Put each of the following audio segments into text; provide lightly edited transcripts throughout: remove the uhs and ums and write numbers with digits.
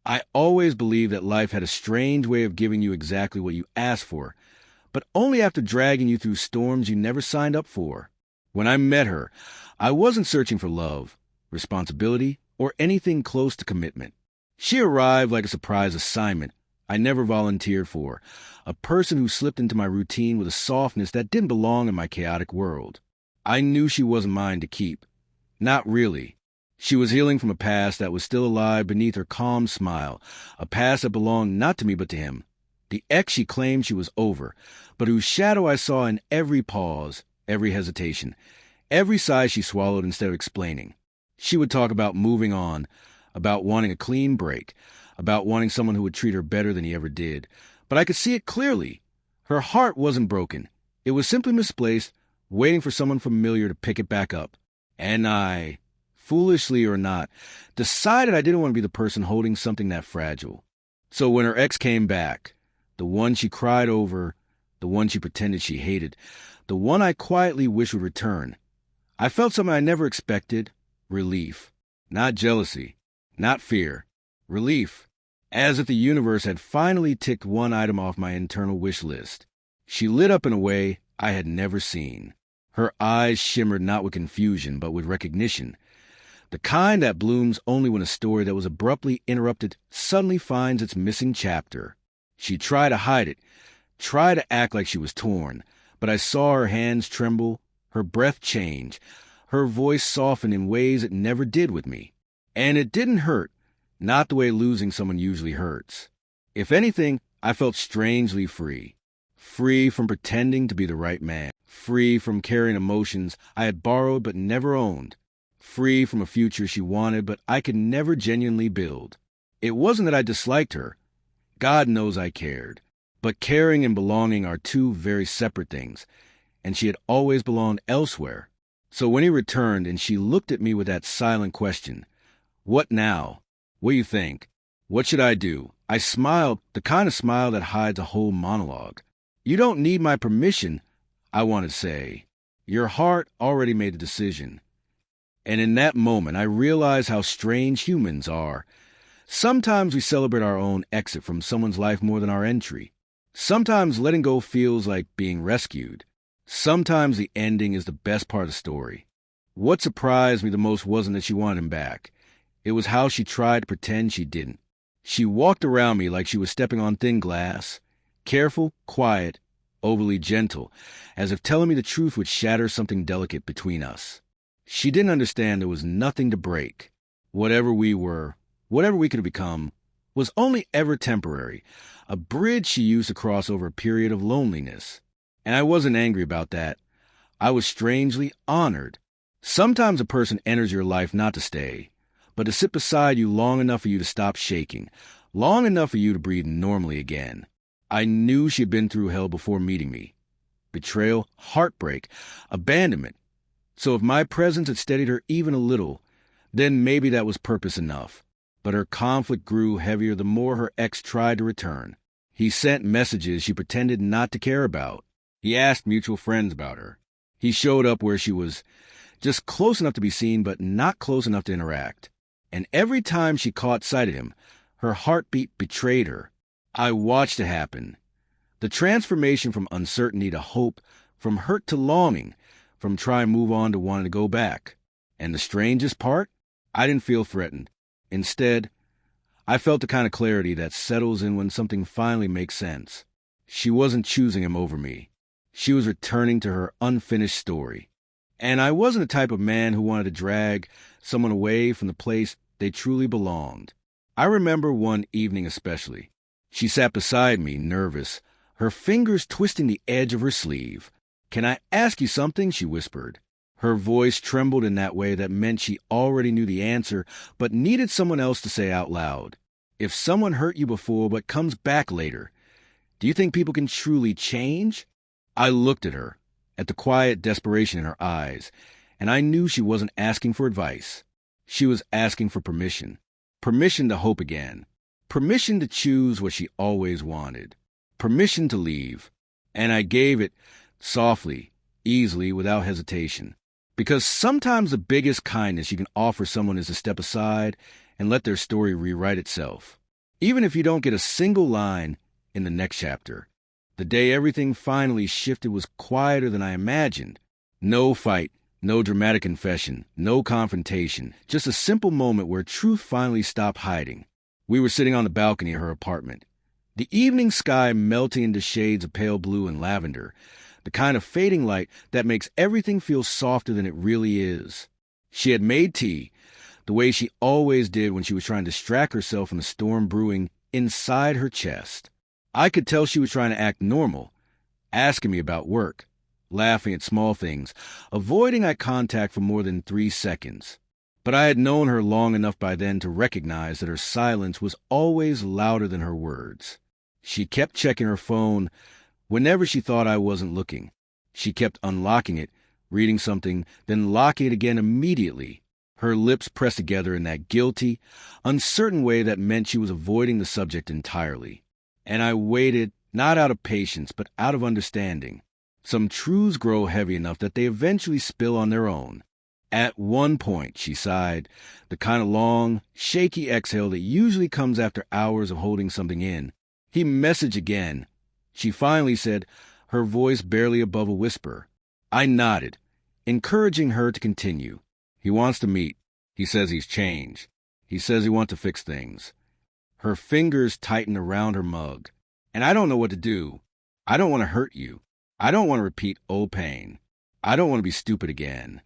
I always believed that life had a strange way of giving you exactly what you asked for, but only after dragging you through storms you never signed up for. When I met her, I wasn't searching for love, responsibility, or anything close to commitment. She arrived like a surprise assignment I never volunteered for, a person who slipped into my routine with a softness that didn't belong in my chaotic world. I knew she wasn't mine to keep. Not really. She was healing from a past that was still alive beneath her calm smile, a past that belonged not to me but to him. The ex she claimed she was over, but whose shadow I saw in every pause, every hesitation, every sigh she swallowed instead of explaining. She would talk about moving on, about wanting a clean break, about wanting someone who would treat her better than he ever did. But I could see it clearly. Her heart wasn't broken. It was simply misplaced, waiting for someone familiar to pick it back up. And I, foolishly or not, decided I didn't want to be the person holding something that fragile. So when her ex came back, the one she cried over, the one she pretended she hated, the one I quietly wished would return, I felt something I never expected: relief. Not jealousy, not fear. Relief. As if the universe had finally ticked one item off my internal wish list. She lit up in a way I had never seen. Her eyes shimmered not with confusion, but with recognition. The kind that blooms only when a story that was abruptly interrupted suddenly finds its missing chapter. She tried to hide it, tried to act like she was torn, but I saw her hands tremble, her breath change, her voice soften in ways it never did with me. And it didn't hurt, not the way losing someone usually hurts. If anything, I felt strangely free. Free from pretending to be the right man. Free from carrying emotions I had borrowed but never owned. Free from a future she wanted but I could never genuinely build. It wasn't that I disliked her. God knows I cared. But caring and belonging are two very separate things, and she had always belonged elsewhere. So when he returned and she looked at me with that silent question, "What now? What do you think? What should I do?" I smiled, the kind of smile that hides a whole monologue. "You don't need my permission," I wanted to say. "Your heart already made the decision." And in that moment, I realized how strange humans are. Sometimes we celebrate our own exit from someone's life more than our entry. Sometimes letting go feels like being rescued. Sometimes the ending is the best part of the story. What surprised me the most wasn't that she wanted him back. It was how she tried to pretend she didn't. She walked around me like she was stepping on thin glass, careful, quiet, overly gentle, as if telling me the truth would shatter something delicate between us. She didn't understand there was nothing to break. Whatever we were, whatever we could have become, was only ever temporary, a bridge she used to cross over a period of loneliness. And I wasn't angry about that. I was strangely honored. Sometimes a person enters your life not to stay, but to sit beside you long enough for you to stop shaking, long enough for you to breathe normally again. I knew she had been through hell before meeting me. Betrayal, heartbreak, abandonment. So if my presence had steadied her even a little, then maybe that was purpose enough. But her conflict grew heavier the more her ex tried to return. He sent messages she pretended not to care about. He asked mutual friends about her. He showed up where she was, just close enough to be seen but not close enough to interact. And every time she caught sight of him, her heartbeat betrayed her. I watched it happen. The transformation from uncertainty to hope, from hurt to longing, from trying to move on to wanting to go back. And the strangest part? I didn't feel threatened. Instead, I felt the kind of clarity that settles in when something finally makes sense. She wasn't choosing him over me. She was returning to her unfinished story. And I wasn't the type of man who wanted to drag someone away from the place they truly belonged. I remember one evening especially. She sat beside me, nervous, her fingers twisting the edge of her sleeve. "Can I ask you something?" she whispered. Her voice trembled in that way that meant she already knew the answer, but needed someone else to say out loud. "If someone hurt you before but comes back later, do you think people can truly change?" I looked at her, at the quiet desperation in her eyes, and I knew she wasn't asking for advice. She was asking for permission. Permission to hope again. Permission to choose what she always wanted. Permission to leave. And I gave it softly, easily, without hesitation. Because sometimes the biggest kindness you can offer someone is to step aside and let their story rewrite itself. even if you don't get a single line in the next chapter. The day everything finally shifted was quieter than I imagined. No fight, no dramatic confession, no confrontation, just a simple moment where truth finally stopped hiding. We were sitting on the balcony of her apartment. The evening sky melting into shades of pale blue and lavender, the kind of fading light that makes everything feel softer than it really is. She had made tea, the way she always did when she was trying to distract herself from the storm brewing inside her chest. I could tell she was trying to act normal, asking me about work, laughing at small things, avoiding eye contact for more than 3 seconds. But I had known her long enough by then to recognize that her silence was always louder than her words. She kept checking her phone whenever she thought I wasn't looking. She kept unlocking it, reading something, then locking it again immediately, her lips pressed together in that guilty, uncertain way that meant she was avoiding the subject entirely. And I waited, not out of patience, but out of understanding. Some truths grow heavy enough that they eventually spill on their own. At one point, she sighed, the kind of long, shaky exhale that usually comes after hours of holding something in. He messaged again. She finally said, her voice barely above a whisper. I nodded, encouraging her to continue. He wants to meet. He says he's changed. He says he wants to fix things. Her fingers tightened around her mug. And I don't know what to do. I don't want to hurt you. I don't want to repeat old pain. I don't want to be stupid again.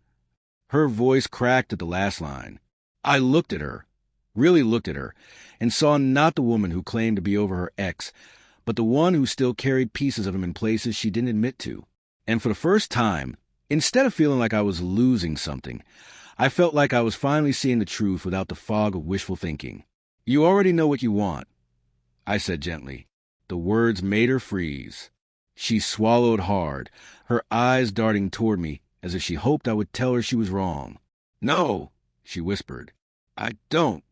Her voice cracked at the last line. I looked at her, really looked at her, and saw not the woman who claimed to be over her ex, but the one who still carried pieces of him in places she didn't admit to. And for the first time, instead of feeling like I was losing something, I felt like I was finally seeing the truth without the fog of wishful thinking. You already know what you want, I said gently. The words made her freeze. She swallowed hard, her eyes darting toward me as if she hoped I would tell her she was wrong. No, she whispered. I don't.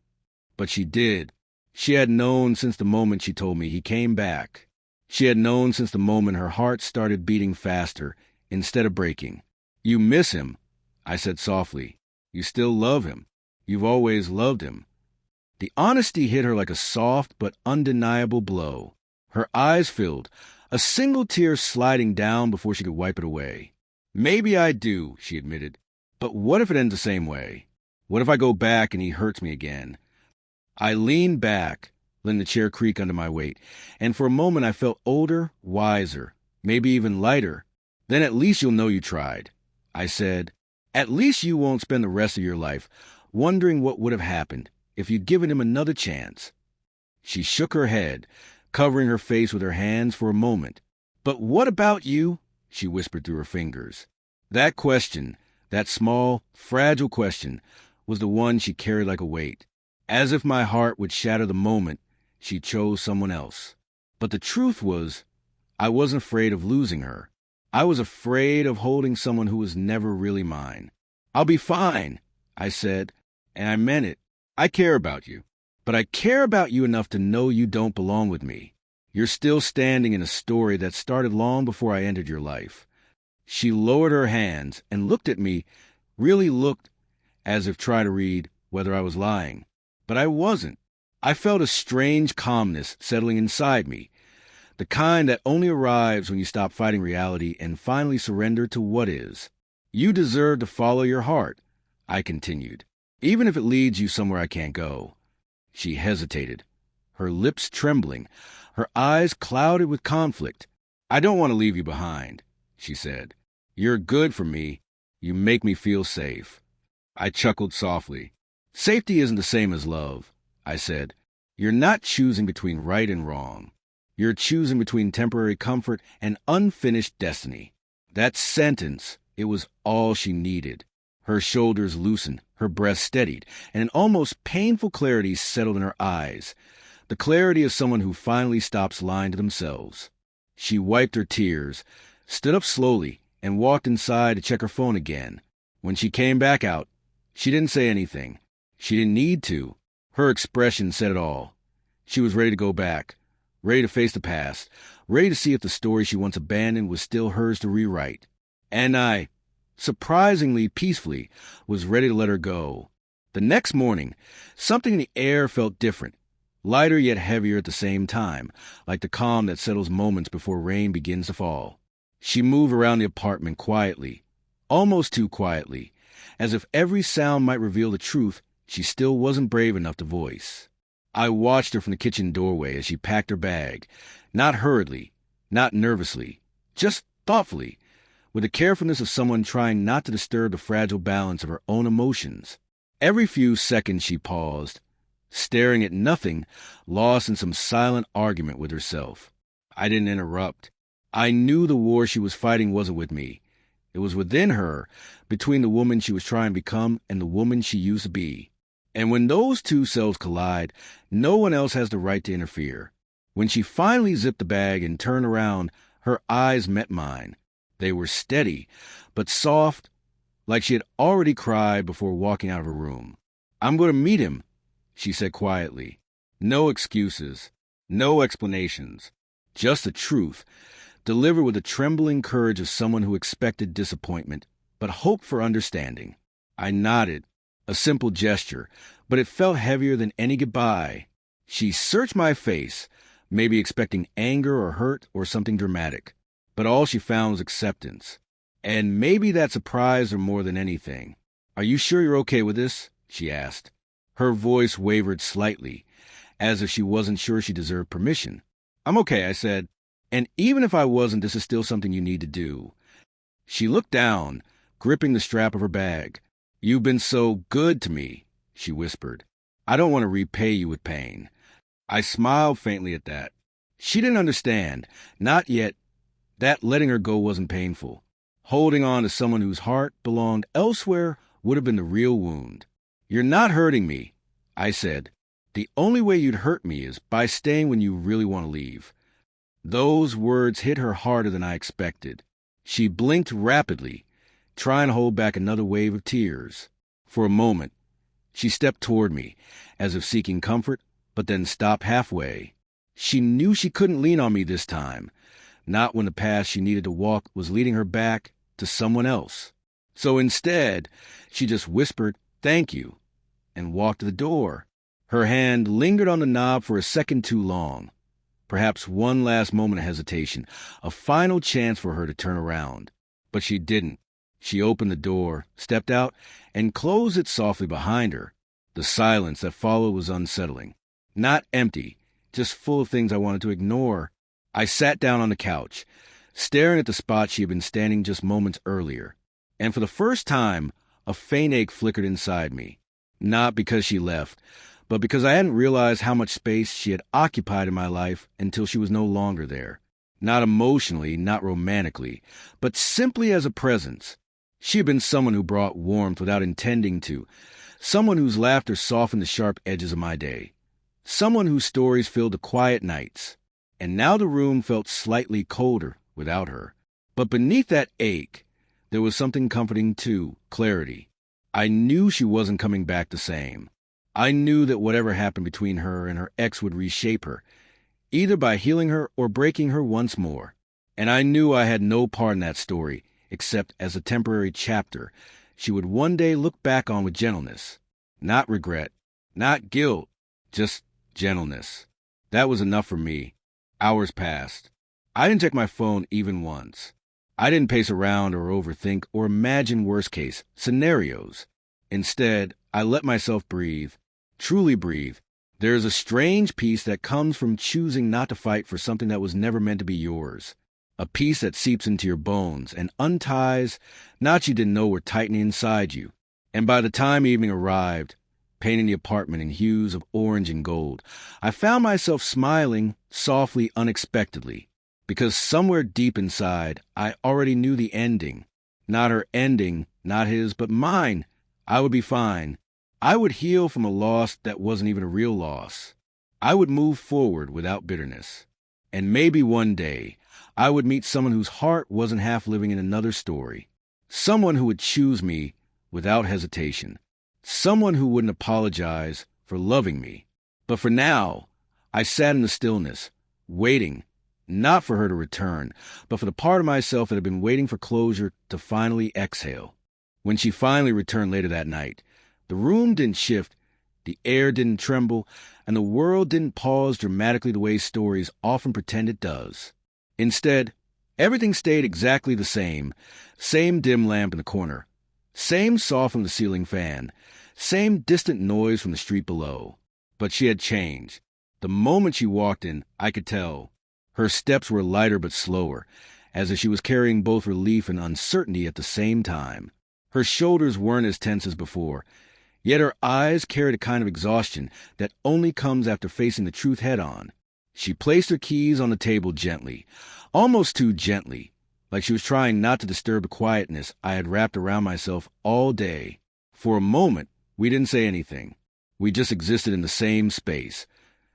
But she did. She had known since the moment she told me he came back. She had known since the moment her heart started beating faster instead of breaking. You miss him, I said softly. You still love him. You've always loved him. The honesty hit her like a soft but undeniable blow. Her eyes filled, a single tear sliding down before she could wipe it away. Maybe I do, she admitted. But what if it ends the same way? What if I go back and he hurts me again? I leaned back, letting the chair creak under my weight, and for a moment I felt older, wiser, maybe even lighter. Then at least you'll know you tried, I said. At least you won't spend the rest of your life wondering what would have happened if you'd given him another chance. She shook her head, covering her face with her hands for a moment. But what about you? She whispered through her fingers. That question, that small, fragile question, was the one she carried like a weight. As if my heart would shatter the moment she chose someone else. But the truth was, I wasn't afraid of losing her. I was afraid of holding someone who was never really mine. I'll be fine, I said, and I meant it. I care about you. But I care about you enough to know you don't belong with me. You're still standing in a story that started long before I entered your life. She lowered her hands and looked at me, really looked as if trying to read whether I was lying. But I wasn't. I felt a strange calmness settling inside me, the kind that only arrives when you stop fighting reality and finally surrender to what is. You deserve to follow your heart, I continued, even if it leads you somewhere I can't go. She hesitated, her lips trembling, her eyes clouded with conflict. I don't want to leave you behind, she said. You're good for me. You make me feel safe. I chuckled softly. Safety isn't the same as love, I said. You're not choosing between right and wrong. You're choosing between temporary comfort and unfinished destiny. That sentence, it was all she needed. Her shoulders loosened, her breath steadied, and an almost painful clarity settled in her eyes, the clarity of someone who finally stops lying to themselves. She wiped her tears, stood up slowly, and walked inside to check her phone again. When she came back out, she didn't say anything. She didn't need to. Her expression said it all. She was ready to go back, ready to face the past, ready to see if the story she once abandoned was still hers to rewrite. And I, surprisingly peacefully, was ready to let her go. The next morning, something in the air felt different. lighter yet heavier at the same time, like the calm that settles moments before rain begins to fall. She moved around the apartment quietly, almost too quietly, as if every sound might reveal the truth she still wasn't brave enough to voice. I watched her from the kitchen doorway as she packed her bag, not hurriedly, not nervously, just thoughtfully, with the carefulness of someone trying not to disturb the fragile balance of her own emotions. Every few seconds she paused, staring at nothing, lost in some silent argument with herself. I didn't interrupt. I knew the war she was fighting wasn't with me. It was within her, between the woman she was trying to become and the woman she used to be. And when those two selves collide, no one else has the right to interfere. When she finally zipped the bag and turned around, her eyes met mine. They were steady, but soft, like she had already cried before walking out of her room. "I'm going to meet him," she said quietly. No excuses, no explanations, just the truth, delivered with the trembling courage of someone who expected disappointment, but hoped for understanding. I nodded, a simple gesture, but it felt heavier than any goodbye. She searched my face, maybe expecting anger or hurt or something dramatic, but all she found was acceptance. And maybe that surprised her more than anything. "Are you sure you're okay with this?" she asked. Her voice wavered slightly, as if she wasn't sure she deserved permission. "I'm okay," I said. "And even if I wasn't, this is still something you need to do." She looked down, gripping the strap of her bag. "You've been so good to me," she whispered. "I don't want to repay you with pain." I smiled faintly at that. She didn't understand, not yet, that letting her go wasn't painful. Holding on to someone whose heart belonged elsewhere would have been the real wound. "You're not hurting me," I said. "The only way you'd hurt me is by staying when you really want to leave." Those words hit her harder than I expected. She blinked rapidly, trying to hold back another wave of tears. For a moment, she stepped toward me, as if seeking comfort, but then stopped halfway. She knew she couldn't lean on me this time, not when the path she needed to walk was leading her back to someone else. So instead, she just whispered, "Thank you," and walked to the door. Her hand lingered on the knob for a second too long. Perhaps one last moment of hesitation, a final chance for her to turn around. But she didn't. She opened the door, stepped out, and closed it softly behind her. The silence that followed was unsettling. Not empty, just full of things I wanted to ignore. I sat down on the couch, staring at the spot she had been standing just moments earlier. And for the first time, a faint ache flickered inside me. Not because she left, but because I hadn't realized how much space she had occupied in my life until she was no longer there. Not emotionally, not romantically, but simply as a presence. She had been someone who brought warmth without intending to, someone whose laughter softened the sharp edges of my day, someone whose stories filled the quiet nights. And now the room felt slightly colder without her. But beneath that ache, there was something comforting too, clarity. I knew she wasn't coming back the same. I knew that whatever happened between her and her ex would reshape her, either by healing her or breaking her once more. And I knew I had no part in that story, except as a temporary chapter she would one day look back on with gentleness. Not regret, not guilt, just gentleness. That was enough for me. Hours passed. I didn't check my phone even once. I didn't pace around or overthink or imagine worst-case scenarios. Instead, I let myself breathe, truly breathe. There is a strange peace that comes from choosing not to fight for something that was never meant to be yours. A peace that seeps into your bones and unties knots you didn't know were tightening inside you. And by the time evening arrived, painting the apartment in hues of orange and gold, I found myself smiling softly, unexpectedly, because somewhere deep inside, I already knew the ending. Not her ending, not his, but mine. I would be fine. I would heal from a loss that wasn't even a real loss. I would move forward without bitterness. And maybe one day, I would meet someone whose heart wasn't half living in another story. Someone who would choose me without hesitation. Someone who wouldn't apologize for loving me. But for now, I sat in the stillness, waiting, not for her to return, but for the part of myself that had been waiting for closure to finally exhale. When she finally returned later that night, the room didn't shift, The air didn't tremble, and the world didn't pause dramatically the way stories often pretend it does. Instead, everything stayed exactly the same. Same dim lamp in the corner. Same saw from the ceiling fan. Same distant noise from the street below. But she had changed. The moment she walked in, I could tell. Her steps were lighter but slower, as if she was carrying both relief and uncertainty at the same time. Her shoulders weren't as tense as before, yet her eyes carried a kind of exhaustion that only comes after facing the truth head-on. She placed her keys on the table gently, almost too gently, like she was trying not to disturb the quietness I had wrapped around myself all day. For a moment, we didn't say anything. We just existed in the same space,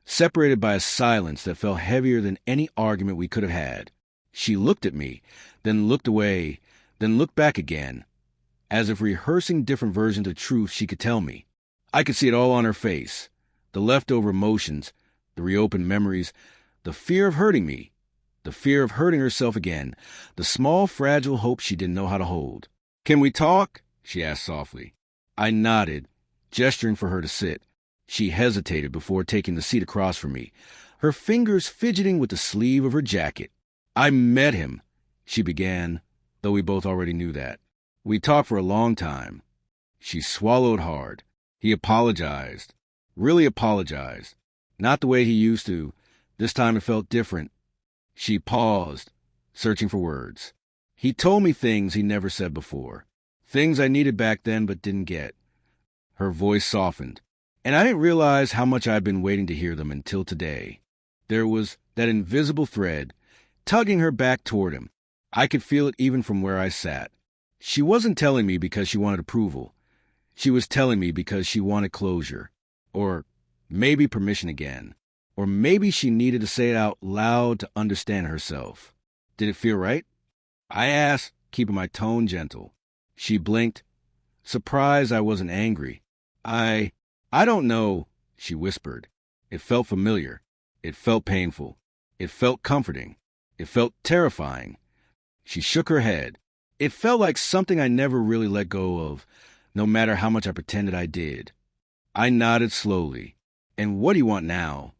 separated by a silence that felt heavier than any argument we could have had. She looked at me, then looked away, then looked back again, as if rehearsing different versions of truth she could tell me. I could see it all on her face, the leftover emotions, the reopened memories, the fear of hurting me, the fear of hurting herself again, the small, fragile hope she didn't know how to hold. "Can we talk?" she asked softly. I nodded, gesturing for her to sit. She hesitated before taking the seat across from me, her fingers fidgeting with the sleeve of her jacket. "I met him," she began, though we both already knew that. "We talked for a long time." She swallowed hard. "He apologized. Really apologized. Not the way he used to. This time it felt different." She paused, searching for words. "He told me things he never said before. Things I needed back then but didn't get." Her voice softened, and I didn't realize how much I'd been waiting to hear them until today. There was that invisible thread, tugging her back toward him. I could feel it even from where I sat. She wasn't telling me because she wanted approval. She was telling me because she wanted closure. Or maybe permission again. Or maybe she needed to say it out loud to understand herself. Did it feel right? I asked, keeping my tone gentle. She blinked, surprised I wasn't angry. I don't know," she whispered. It felt familiar. It felt painful. It felt comforting. It felt terrifying. She shook her head. It felt like something I never really let go of, no matter how much I pretended I did. I nodded slowly. "And what do you want now?"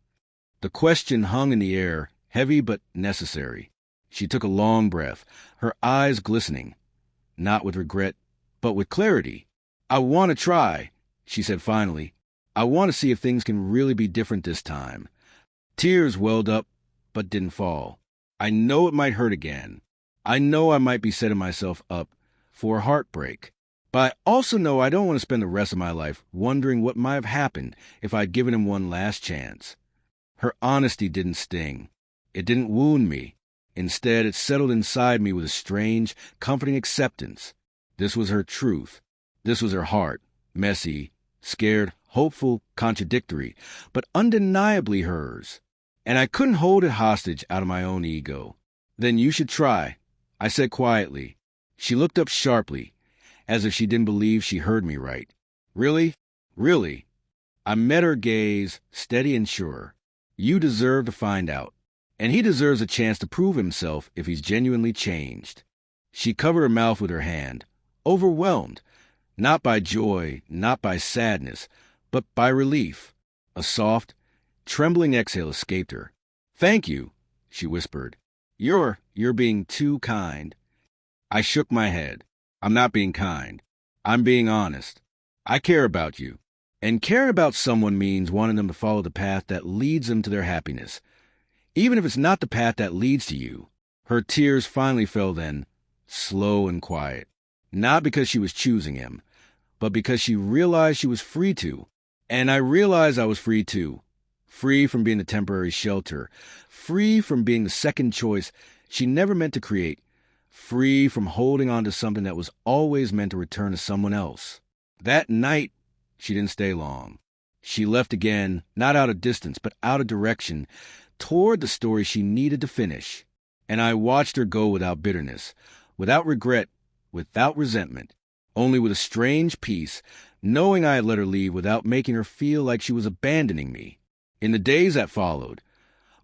The question hung in the air, heavy but necessary. She took a long breath, her eyes glistening, not with regret, but with clarity. "I want to try," she said finally. "I want to see if things can really be different this time." Tears welled up, but didn't fall. "I know it might hurt again. I know I might be setting myself up for a heartbreak. But I also know I don't want to spend the rest of my life wondering what might have happened if I'd given him one last chance." Her honesty didn't sting. It didn't wound me. Instead, it settled inside me with a strange, comforting acceptance. This was her truth. This was her heart, messy, scared, hopeful, contradictory, but undeniably hers. And I couldn't hold it hostage out of my own ego. "Then you should try," I said quietly. She looked up sharply, as if she didn't believe she heard me right. "Really? Really?" I met her gaze, steady and sure. "You deserve to find out. And he deserves a chance to prove himself if he's genuinely changed." She covered her mouth with her hand, overwhelmed, not by joy, not by sadness, but by relief. A soft, trembling exhale escaped her. "Thank you," she whispered. You're being too kind." I shook my head. "I'm not being kind. I'm being honest. I care about you. And caring about someone means wanting them to follow the path that leads them to their happiness, even if it's not the path that leads to you." Her tears finally fell then, slow and quiet. Not because she was choosing him, but because she realized she was free to. And I realized I was free too. Free from being the temporary shelter. Free from being the second choice she never meant to create. Free from holding on to something that was always meant to return to someone else. That night, she didn't stay long. She left again, not out of distance, but out of direction, toward the story she needed to finish. And I watched her go without bitterness, without regret, without resentment, only with a strange peace, knowing I had let her leave without making her feel like she was abandoning me. In the days that followed,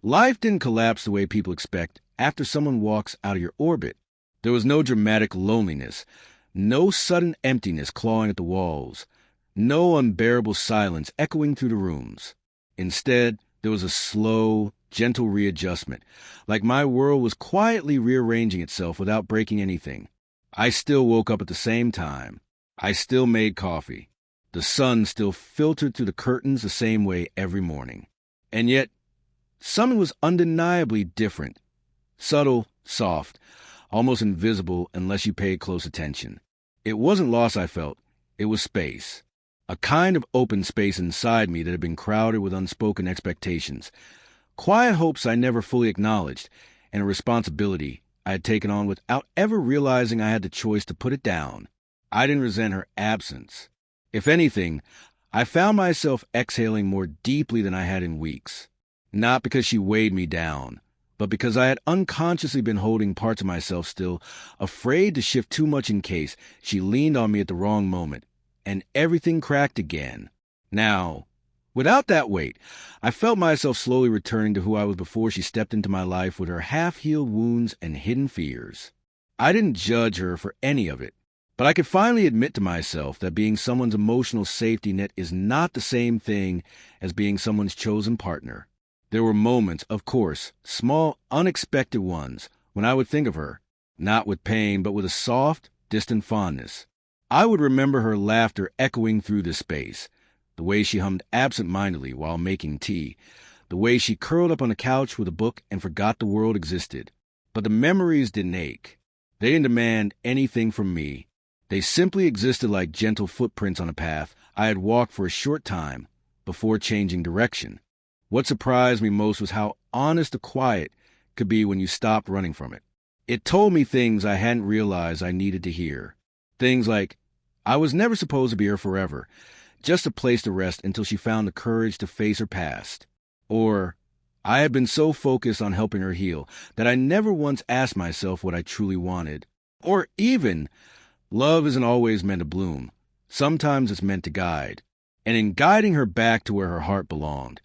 life didn't collapse the way people expect after someone walks out of your orbit. There was no dramatic loneliness, no sudden emptiness clawing at the walls, No unbearable silence echoing through the rooms. Instead, there was a slow, gentle readjustment, like my world was quietly rearranging itself without breaking anything. I still woke up at the same time. I still made coffee. The sun still filtered through the curtains the same way every morning. And yet, something was undeniably different. Subtle, soft, almost invisible unless you paid close attention. It wasn't loss I felt. It was space. A kind of open space inside me that had been crowded with unspoken expectations. Quiet hopes I never fully acknowledged, and a responsibility I had taken on without ever realizing I had the choice to put it down. I didn't resent her absence. If anything, I found myself exhaling more deeply than I had in weeks. Not because she weighed me down, but because I had unconsciously been holding parts of myself still, afraid to shift too much in case she leaned on me at the wrong moment, and everything cracked again. Now, without that weight, I felt myself slowly returning to who I was before she stepped into my life with her half-healed wounds and hidden fears. I didn't judge her for any of it, but I could finally admit to myself that being someone's emotional safety net is not the same thing as being someone's chosen partner. There were moments, of course, small, unexpected ones, when I would think of her, not with pain, but with a soft, distant fondness. I would remember her laughter echoing through the space, the way she hummed absent-mindedly while making tea, the way she curled up on the couch with a book and forgot the world existed. But the memories didn't ache. They didn't demand anything from me. They simply existed like gentle footprints on a path I had walked for a short time before changing direction. What surprised me most was how honest the quiet could be when you stopped running from it. It told me things I hadn't realized I needed to hear. Things like, I was never supposed to be here forever, just a place to rest until she found the courage to face her past. Or, I had been so focused on helping her heal that I never once asked myself what I truly wanted. Or even, love isn't always meant to bloom. Sometimes it's meant to guide. And in guiding her back to where her heart belonged,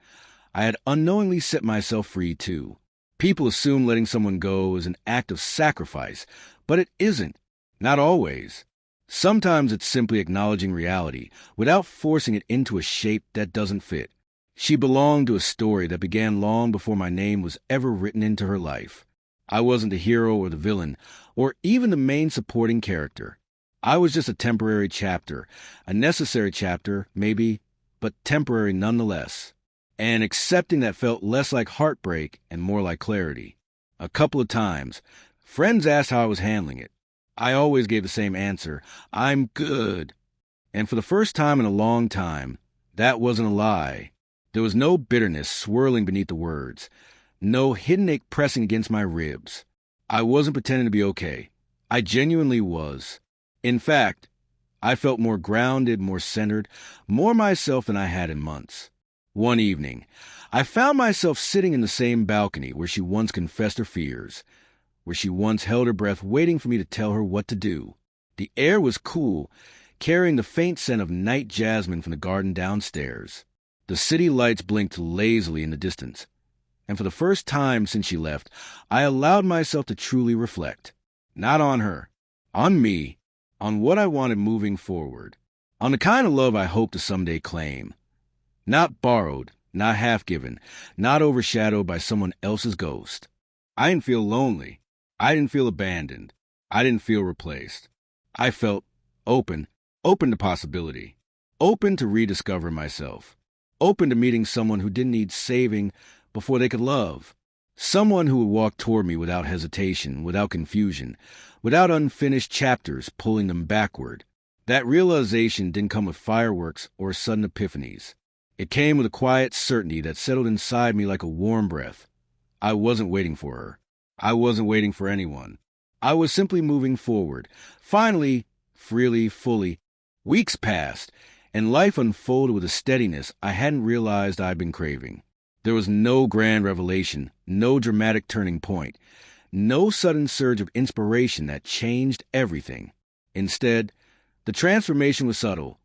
I had unknowingly set myself free too. People assume letting someone go is an act of sacrifice, but it isn't. Not always. Sometimes it's simply acknowledging reality without forcing it into a shape that doesn't fit. She belonged to a story that began long before my name was ever written into her life. I wasn't the hero or the villain, or even the main supporting character. I was just a temporary chapter, a necessary chapter, maybe, but temporary nonetheless. And accepting that felt less like heartbreak and more like clarity. A couple of times, friends asked how I was handling it. I always gave the same answer, I'm good. And for the first time in a long time, that wasn't a lie. There was no bitterness swirling beneath the words, no hidden ache pressing against my ribs. I wasn't pretending to be okay. I genuinely was. In fact, I felt more grounded, more centered, more myself than I had in months. One evening, I found myself sitting in the same balcony where she once confessed her fears, where she once held her breath waiting for me to tell her what to do. The air was cool, carrying the faint scent of night jasmine from the garden downstairs. The city lights blinked lazily in the distance, and for the first time since she left, I allowed myself to truly reflect. Not on her, on me, on what I wanted moving forward, on the kind of love I hoped to someday claim. Not borrowed, not half-given, not overshadowed by someone else's ghost. I didn't feel lonely. I didn't feel abandoned. I didn't feel replaced. I felt open to possibility, open to rediscovering myself, open to meeting someone who didn't need saving before they could love, someone who would walk toward me without hesitation, without confusion, without unfinished chapters pulling them backward. That realization didn't come with fireworks or sudden epiphanies. It came with a quiet certainty that settled inside me like a warm breath. I wasn't waiting for her. I wasn't waiting for anyone. I was simply moving forward. Finally, freely, fully. Weeks passed, and life unfolded with a steadiness I hadn't realized I'd been craving. There was no grand revelation, no dramatic turning point, no sudden surge of inspiration that changed everything. Instead, the transformation was subtle.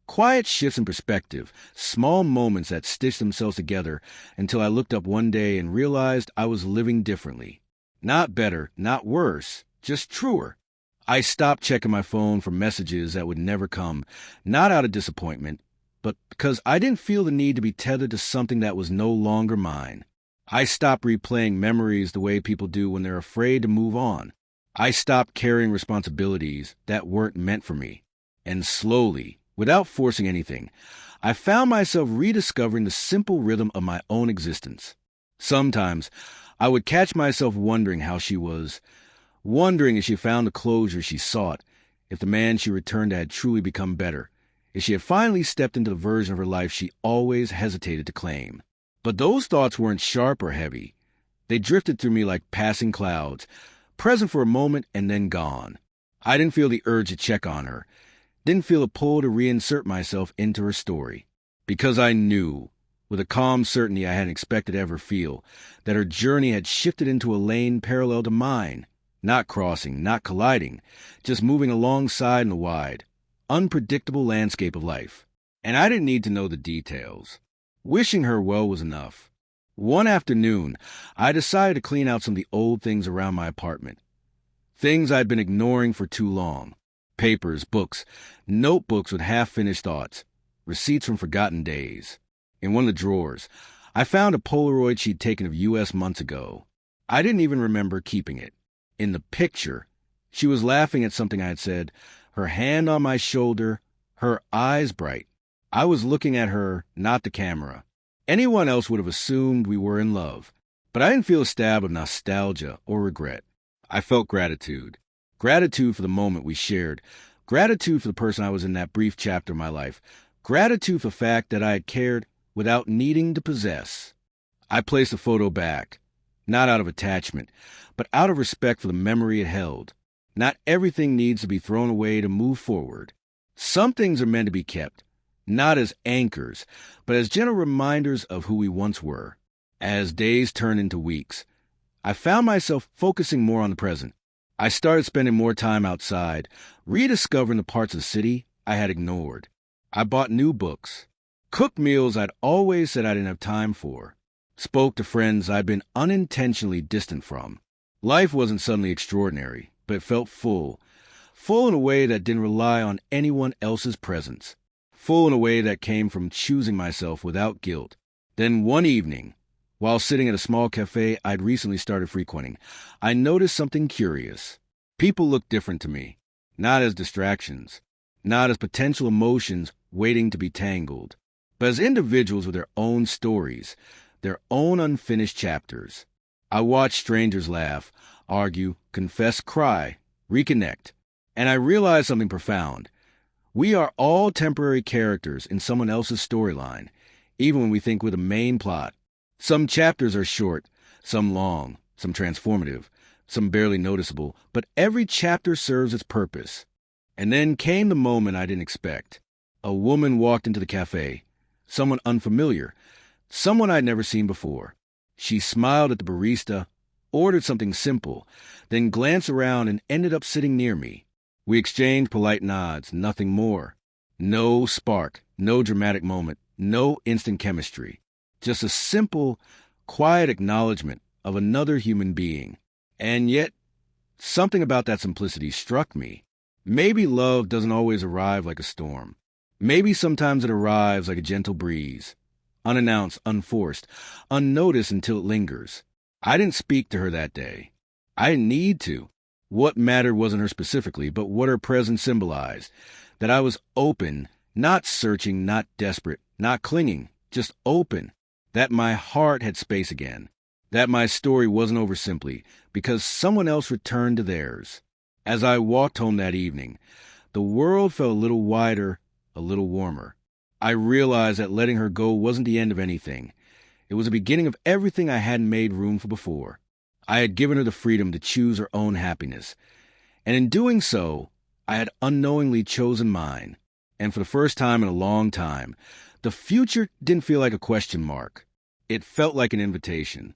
Quiet shifts in perspective, small moments that stitched themselves together until I looked up one day and realized I was living differently. Not better, not worse, just truer. I stopped checking my phone for messages that would never come, not out of disappointment, but because I didn't feel the need to be tethered to something that was no longer mine. I stopped replaying memories the way people do when they're afraid to move on. I stopped carrying responsibilities that weren't meant for me. And slowly, without forcing anything, I found myself rediscovering the simple rhythm of my own existence. Sometimes, I would catch myself wondering how she was, wondering if she found the closure she sought, if the man she returned to had truly become better, if she had finally stepped into the version of her life she always hesitated to claim. But those thoughts weren't sharp or heavy. They drifted through me like passing clouds, present for a moment and then gone. I didn't feel the urge to check on her, didn't feel a pull to reinsert myself into her story, because I knew, with a calm certainty I hadn't expected to ever feel, that her journey had shifted into a lane parallel to mine, not crossing, not colliding, just moving alongside in the wide, unpredictable landscape of life. And I didn't need to know the details. Wishing her well was enough. One afternoon, I decided to clean out some of the old things around my apartment. Things I'd been ignoring for too long. Papers, books, notebooks with half-finished thoughts, receipts from forgotten days. In one of the drawers, I found a Polaroid she'd taken of U.S. months ago. I didn't even remember keeping it. In the picture, she was laughing at something I had said, her hand on my shoulder, her eyes bright. I was looking at her, not the camera. Anyone else would have assumed we were in love, but I didn't feel a stab of nostalgia or regret. I felt gratitude. Gratitude for the moment we shared. Gratitude for the person I was in that brief chapter of my life. Gratitude for the fact that I had cared without needing to possess. I placed the photo back, not out of attachment, but out of respect for the memory it held. Not everything needs to be thrown away to move forward. Some things are meant to be kept, not as anchors, but as gentle reminders of who we once were. As days turned into weeks, I found myself focusing more on the present. I started spending more time outside, rediscovering the parts of the city I had ignored. I bought new books, cooked meals I'd always said I didn't have time for, spoke to friends I'd been unintentionally distant from. Life wasn't suddenly extraordinary, but it felt full in a way that didn't rely on anyone else's presence, full in a way that came from choosing myself without guilt. Then one evening, while sitting at a small cafe I'd recently started frequenting, I noticed something curious. People looked different to me, not as distractions, not as potential emotions waiting to be tangled, but as individuals with their own stories, their own unfinished chapters. I watched strangers laugh, argue, confess, cry, reconnect, and I realized something profound. We are all temporary characters in someone else's storyline, even when we think we're the main plot. Some chapters are short, some long, some transformative, some barely noticeable, but every chapter serves its purpose. And then came the moment I didn't expect. A woman walked into the cafe, someone unfamiliar, someone I'd never seen before. She smiled at the barista, ordered something simple, then glanced around and ended up sitting near me. We exchanged polite nods, nothing more. No spark, no dramatic moment, no instant chemistry. Just a simple, quiet acknowledgement of another human being. And yet, something about that simplicity struck me. Maybe love doesn't always arrive like a storm. Maybe sometimes it arrives like a gentle breeze, unannounced, unforced, unnoticed until it lingers. I didn't speak to her that day. I didn't need to. What mattered wasn't her specifically, but what her presence symbolized. That I was open, not searching, not desperate, not clinging, just open. That my heart had space again. That my story wasn't over simply because someone else returned to theirs. As I walked home that evening, the world felt a little wider, a little warmer. I realized that letting her go wasn't the end of anything. It was the beginning of everything I hadn't made room for before. I had given her the freedom to choose her own happiness. And in doing so, I had unknowingly chosen mine. And for the first time in a long time, the future didn't feel like a question mark. It felt like an invitation.